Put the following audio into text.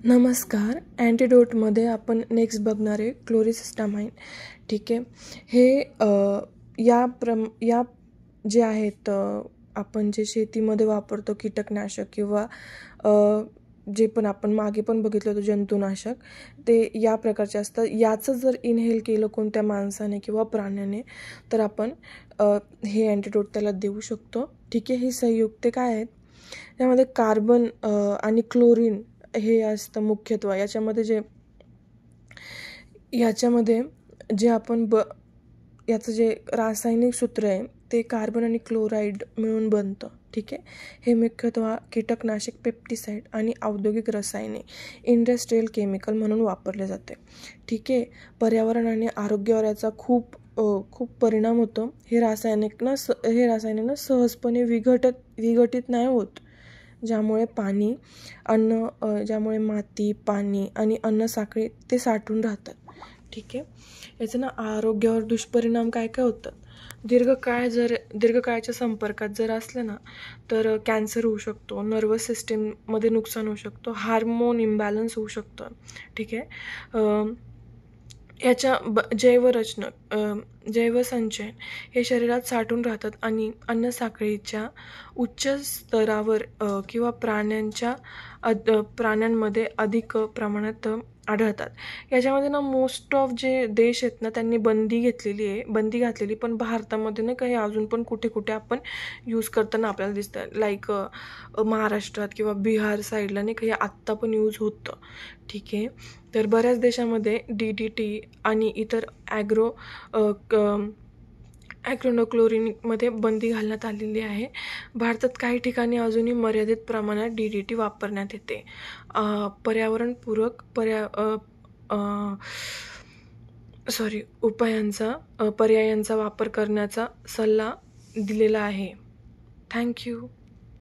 नमस्कार. अँटिडोटमध्ये आपण नेक्स्ट बघणार आहे क्लोरीसिस्टामाइन. ठीक आहे. हे या जे आहेत आपण जे शेतीमध्ये वापरतो कीटकनाशक किंवा जे पण आपण मागे पण बघितलं होतं जंतुनाशक, ते या प्रकारचे असतात. याचं जर इनहेल केलं कोणत्या माणसाने किंवा प्राण्याने तर आपण हे अँटिडोट त्याला देऊ शकतो. ठीक आहे. ही संयुक्ते काय आहेत, त्यामध्ये कार्बन आणि क्लोरीन हे असतं मुख्यत्व. याच्यामध्ये जे आपण याचं जे रासायनिक सूत्र आहे ते कार्बन आणि क्लोराईड मिळून बनतं. ठीक आहे. हे मुख्यत्व कीटकनाशक, पेप्टिसाइड आणि औद्योगिक रसायने, इंडस्ट्रियल केमिकल म्हणून वापरले जाते. ठीक आहे. पर्यावरण आणि आरोग्यावर याचा खूप परिणाम होतो. हे रासायनिक सहजपणे विघटित नाही होत, ज्यामुळे माती, पाणी आणि अन्न साखळी ते साठून राहतात. ठीक आहे. याचे आरोग्यावर दुष्परिणाम काय होतात, दीर्घकाळाच्या संपर्कात जर असलं ना तर कॅन्सर होऊ शकतो, नर्वस सिस्टीममध्ये नुकसान होऊ शकतो, हार्मोन इम्बॅलन्स होऊ शकतं. ठीक आहे. याच्या जैवसंचयन हे शरीरात साठून राहतात आणि अन्न साखळीच्या उच्च स्तरावर किंवा प्राण्यांमध्ये अधिक प्रमाणात आढळतात. याच्यामध्ये मोस्ट ऑफ जे देश आहेत ना त्यांनी बंदी घातलेली, पण भारतामध्ये काही अजून पण कुठे आपण यूज करताना आपल्याला दिसतं. लाईक महाराष्ट्रात किंवा बिहार साईडला काही आत्ता पण यूज होतं. ठीक आहे. तर बऱ्याच देशामध्ये DDT आणि इतर ॲग्रोनोक्लोरिनमध्ये बंदी घालण्यात आलेली आहे. भारतात काही ठिकाणी अजूनही मर्यादित प्रमाणात DDT वापरण्यात येते. पर्यावरणपूरक पर्यायांचा वापर करण्याचा सल्ला दिलेला आहे. थँक्यू.